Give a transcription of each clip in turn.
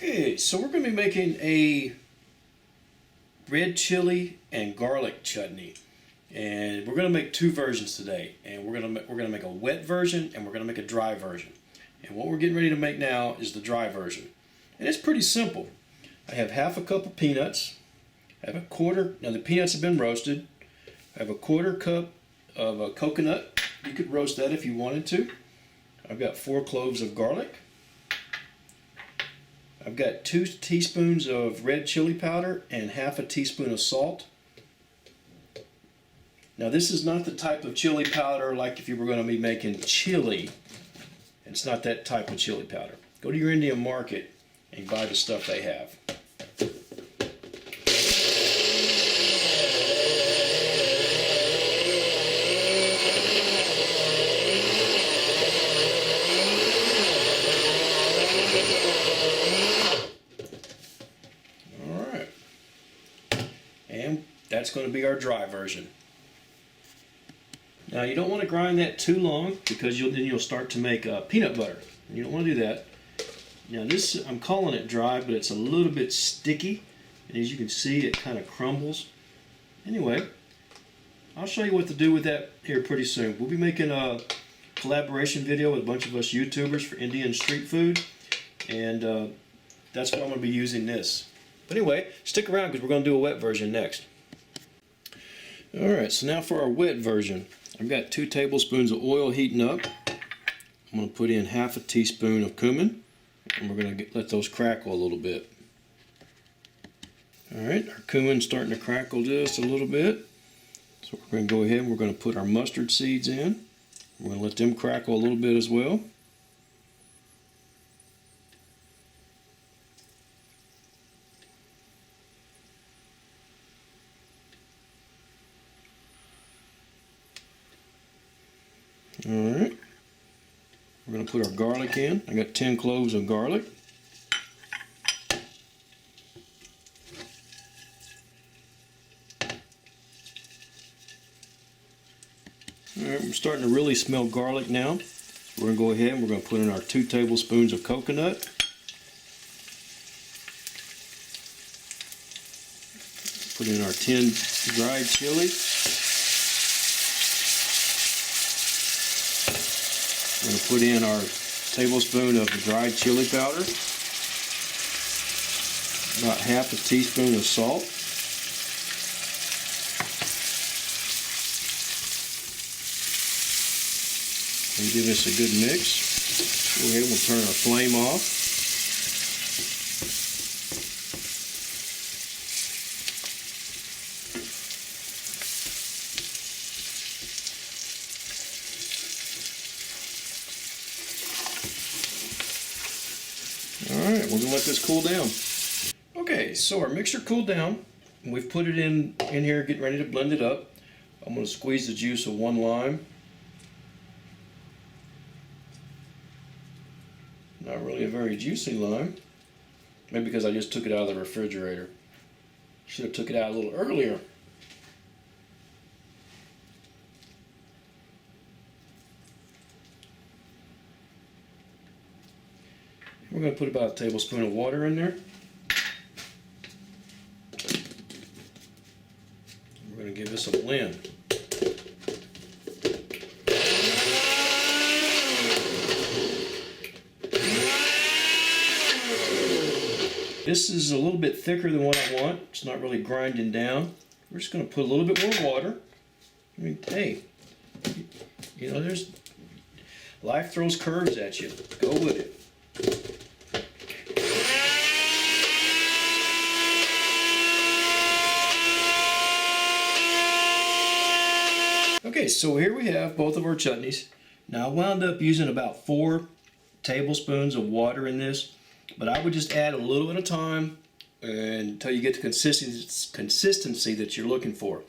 Okay, so we're going to be making a red chili and garlic chutney, and we're going to make two versions today. And we're going to make a wet version and we're going to make a dry version. And what we're getting ready to make now is the dry version, and it's pretty simple. I have half a cup of peanuts. I have a quarter. Now the peanuts have been roasted. I have a quarter cup of a coconut. You could roast that if you wanted to. I've got 4 cloves of garlic. I've got 2 teaspoons of red chili powder and half a teaspoon of salt. Now this is not the type of chili powder like if you were going to be making chili. It's not that type of chili powder. Go to your Indian market and buy the stuff they have. And that's going to be our dry version. Now you don't want to grind that too long because then you'll start to make peanut butter. And you don't want to do that. Now this, I'm calling it dry, but it's a little bit sticky. And as you can see, it kind of crumbles. Anyway, I'll show you what to do with that here pretty soon. We'll be making a collaboration video with a bunch of us YouTubers for Indian street food. And that's why I'm going to be using this. But anyway, stick around because we're going to do a wet version next. Alright, so now for our wet version. I've got 2 tablespoons of oil heating up. I'm going to put in half a teaspoon of cumin. And we're going to let those crackle a little bit. Alright, our cumin's starting to crackle just a little bit. So we're going to go ahead and we're going to put our mustard seeds in. We're going to let them crackle a little bit as well. Alright, we're going to put our garlic in. I got 10 cloves of garlic. Alright, we're starting to really smell garlic now. So we're going to go ahead and we're going to put in our 2 tablespoons of coconut. Put in our 10 dried chili. We're going to put in our tablespoon of the dried chili powder, about half a teaspoon of salt, and give this a good mix. Go ahead and we'll turn our flame off. Alright, we're going to let this cool down. Okay, so our mixture cooled down. And we've put it in here, getting ready to blend it up. I'm going to squeeze the juice of 1 lime. Not really a very juicy lime. Maybe because I just took it out of the refrigerator. Should have took it out a little earlier. We're going to put about a tablespoon of water in there. We're going to give this a blend. This is a little bit thicker than what I want. It's not really grinding down. We're just going to put a little bit more water. I mean, hey, you know, life throws curves at you. Go with it. Okay, so here we have both of our chutneys. Now I wound up using about 4 tablespoons of water in this, but I would just add a little at a time until you get the consistency that you're looking for.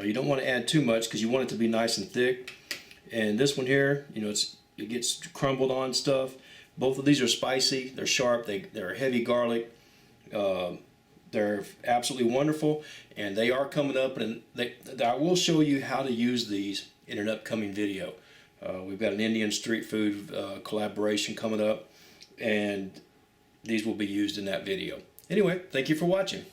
You don't want to add too much because you want it to be nice and thick. And this one here, you know, it gets crumbled on stuff. Both of these are spicy. They're sharp. They're heavy garlic. They're absolutely wonderful, and they are coming up, and I will show you how to use these in an upcoming video. We've got an Indian street food collaboration coming up, and these will be used in that video. Anyway, thank you for watching.